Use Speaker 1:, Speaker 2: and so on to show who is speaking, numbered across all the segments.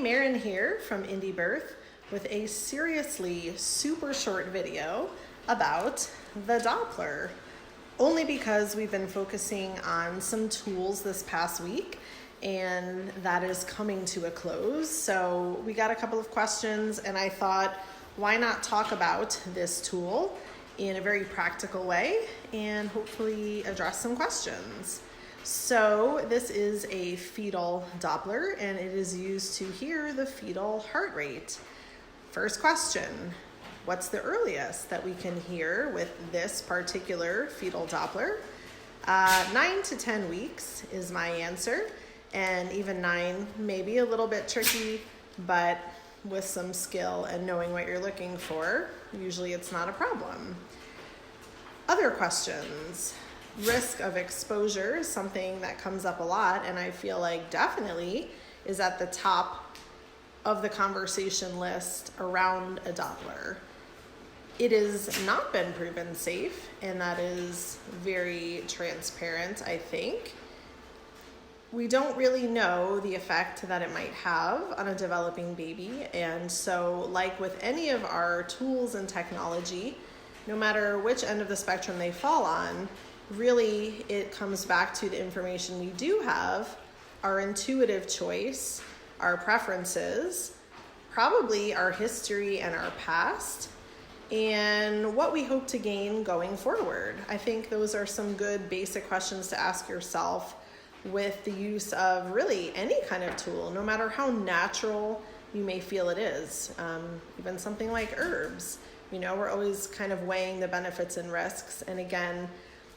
Speaker 1: Maren here from indiebirth with a seriously super short video about the Doppler. Only because we've been focusing on some tools this past week and that is coming to a close. So we got a couple of questions and I thought, why not talk about this tool in a very practical way and hopefully address some questions. So this is a fetal Doppler and it is used to hear the fetal heart rate. First question, what's the earliest that we can hear with this particular fetal Doppler? 9 to 10 weeks is my answer, and even 9 may be a little bit tricky, but with some skill and knowing what you're looking for, usually it's not a problem. Other questions. Risk of exposure is something that comes up a lot, and I feel like definitely is at the top of the conversation list around a Doppler. It has not been proven safe, and that is very transparent, I think. We don't really know the effect that it might have on a developing baby, and so like with any of our tools and technology, no matter which end of the spectrum they fall on, really it comes back to the information we do have, our intuitive choice, our preferences, probably our history and our past, and what we hope to gain going forward. I think those are some good basic questions to ask yourself with the use of really any kind of tool, no matter how natural you may feel it is. Even something like herbs. You know, we're always kind of weighing the benefits and risks. And again,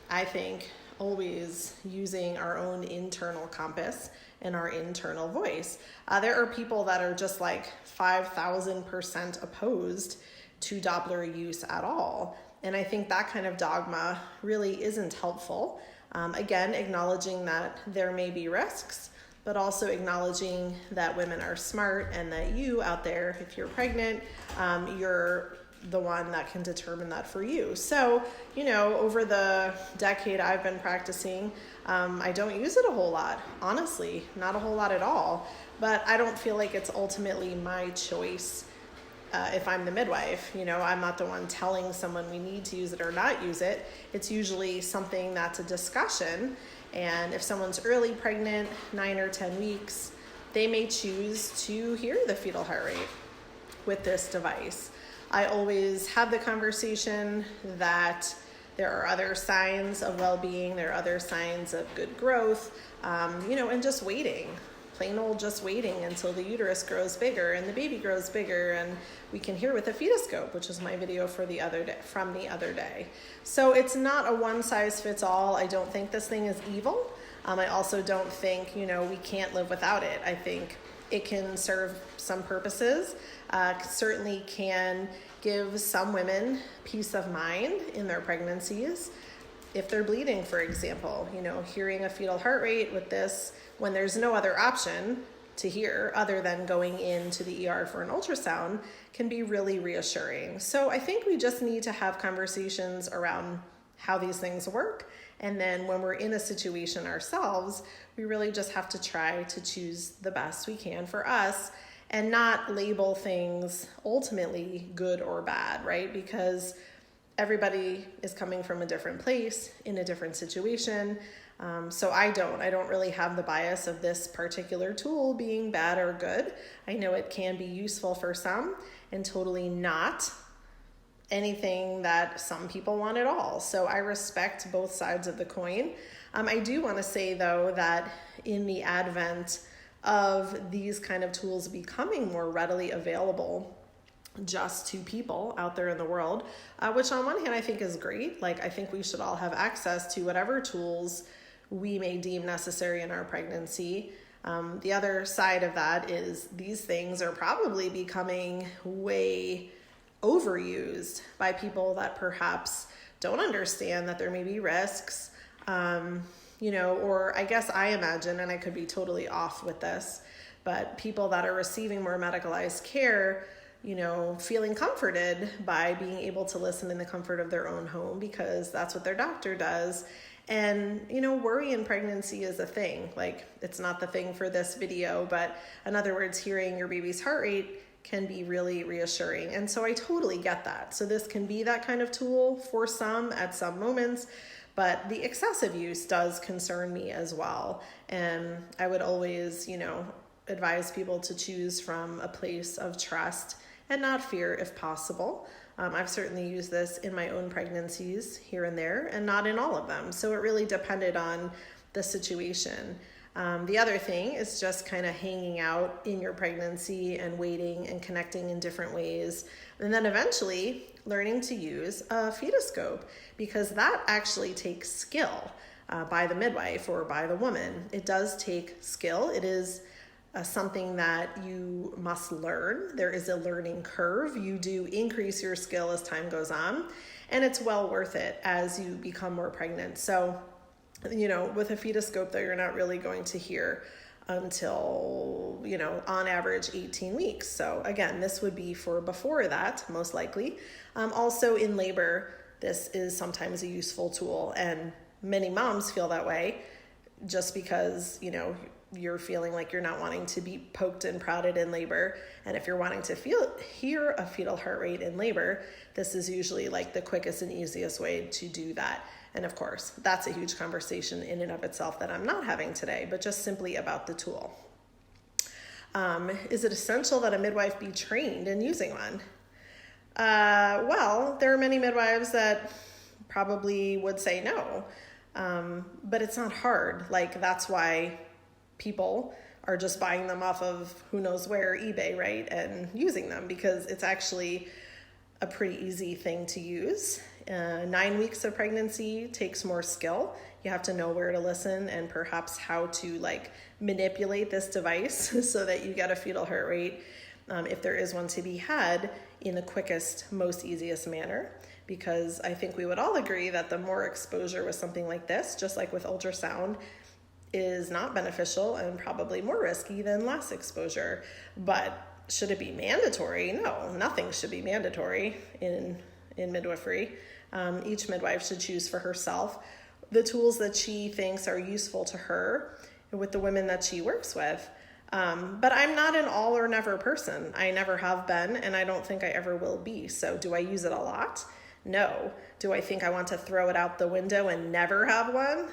Speaker 1: I think always using our own internal compass and our internal voice. There are people that are just like 5,000% opposed to Doppler use at all. And I think that kind of dogma really isn't helpful. Again, acknowledging that there may be risks, but also acknowledging that women are smart and that you out there, if you're pregnant, you're the one that can determine that for you. So, you know, over the decade I've been practicing, I don't use it a whole lot, honestly, not a whole lot at all, but I don't feel like it's ultimately my choice. If I'm the midwife, you know, I'm not the one telling someone we need to use it or not use it. It's usually something that's a discussion. And if someone's early pregnant, 9 or 10 weeks, they may choose to hear the fetal heart rate with this device. I always have the conversation that there are other signs of well-being, there are other signs of good growth, you know, and just waiting. Plain old just waiting until the uterus grows bigger and the baby grows bigger and we can hear with a fetoscope, which is my video for the other day, from the other day. So it's not a one size fits all. I don't think this thing is evil. I also don't think, you know, we can't live without it. I think it can serve some purposes, certainly can give some women peace of mind in their pregnancies. If they're bleeding, for example, you know, hearing a fetal heart rate with this when there's no other option to hear other than going into the ER for an ultrasound can be really reassuring. So I think we just need to have conversations around how these things work. And then when we're in a situation ourselves, we really just have to try to choose the best we can for us and not label things ultimately good or bad, right? Because everybody is coming from a different place in a different situation. So I don't really have the bias of this particular tool being bad or good. I know it can be useful for some and totally not anything that some people want at all. So I respect both sides of the coin. I do want to say though that in the advent of these kind of tools becoming more readily available just to people out there in the world, which on one hand I think is great. Like I think we should all have access to whatever tools we may deem necessary in our pregnancy. The other side of that is these things are probably becoming way overused by people that perhaps don't understand that there may be risks, you know, or I guess I imagine, and I could be totally off with this, but people that are receiving more medicalized care, you know, feeling comforted by being able to listen in the comfort of their own home because that's what their doctor does. And, worry in pregnancy is a thing. Like, it's not the thing for this video, but in other words, hearing your baby's heart rate can be really reassuring. And so I totally get that. So this can be that kind of tool for some at some moments, but the excessive use does concern me as well. And I would always, advise people to choose from a place of trust and not fear if possible. I've certainly used this in my own pregnancies here and there, and not in all of them. So it really depended on the situation. The other thing is just kind of hanging out in your pregnancy and waiting and connecting in different ways. And then eventually learning to use a fetoscope, because that actually takes skill by the midwife or by the woman. It does take skill. It is something that you must learn. There is a learning curve. You do increase your skill as time goes on, and it's well worth it as you become more pregnant. So, with a fetoscope, though, you're not really going to hear until, on average 18 weeks. So again, this would be for before that, most likely. Also in labor, this is sometimes a useful tool, and many moms feel that way just because, you're feeling like you're not wanting to be poked and prodded in labor. And if you're wanting to hear a fetal heart rate in labor, this is usually like the quickest and easiest way to do that. And of course, that's a huge conversation in and of itself that I'm not having today, but just simply about the tool. Is it essential that a midwife be trained in using one? Well, there are many midwives that probably would say no, but it's not hard. Like, that's why people are just buying them off of who knows where, eBay, right? And using them, because it's actually a pretty easy thing to use. 9 weeks of pregnancy takes more skill. You have to know where to listen and perhaps how to manipulate this device so that you get a fetal heart rate, if there is one to be had, in the quickest, most easiest manner. Because I think we would all agree that the more exposure with something like this, just like with ultrasound, is not beneficial and probably more risky than less exposure. But should it be mandatory? No, nothing should be mandatory in midwifery. Each midwife should choose for herself the tools that she thinks are useful to her with the women that she works with. But I'm not an all or never person. I never have been, and I don't think I ever will be. So do I use it a lot? No. Do I think I want to throw it out the window and never have one?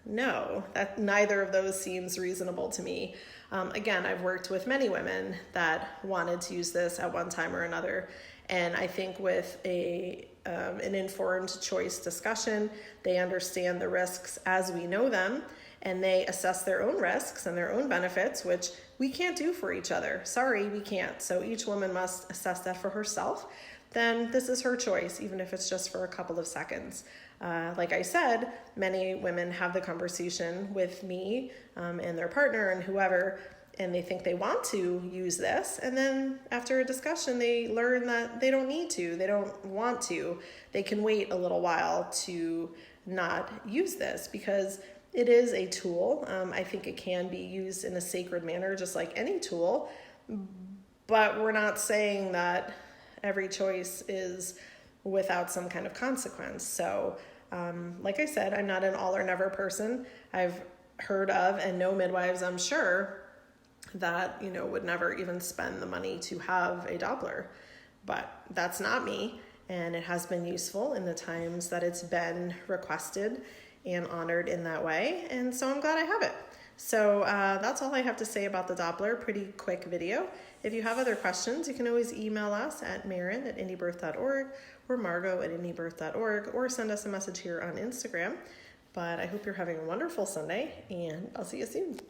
Speaker 1: No, neither of those seems reasonable to me. Again, I've worked with many women that wanted to use this at one time or another. And I think with an informed choice discussion, they understand the risks as we know them, and they assess their own risks and their own benefits, which we can't do for each other. Sorry, we can't. So each woman must assess that for herself. Then this is her choice, even if it's just for a couple of seconds. Like I said, many women have the conversation with me and their partner and whoever, and they think they want to use this. And then after a discussion, they learn that they don't need to, they don't want to. They can wait a little while to not use this because it is a tool. I think it can be used in a sacred manner, just like any tool. But we're not saying that every choice is without some kind of consequence. So like I said, I'm not an all or never person. I've heard of and know midwives, I'm sure, that, would never even spend the money to have a Doppler. But that's not me, and it has been useful in the times that it's been requested and honored in that way, and so I'm glad I have it. So that's all I have to say about the Doppler. Pretty quick video. If you have other questions, you can always email us at marin@indiebirth.org or margo@indiebirth.org, or send us a message here on Instagram. But I hope you're having a wonderful Sunday, and I'll see you soon.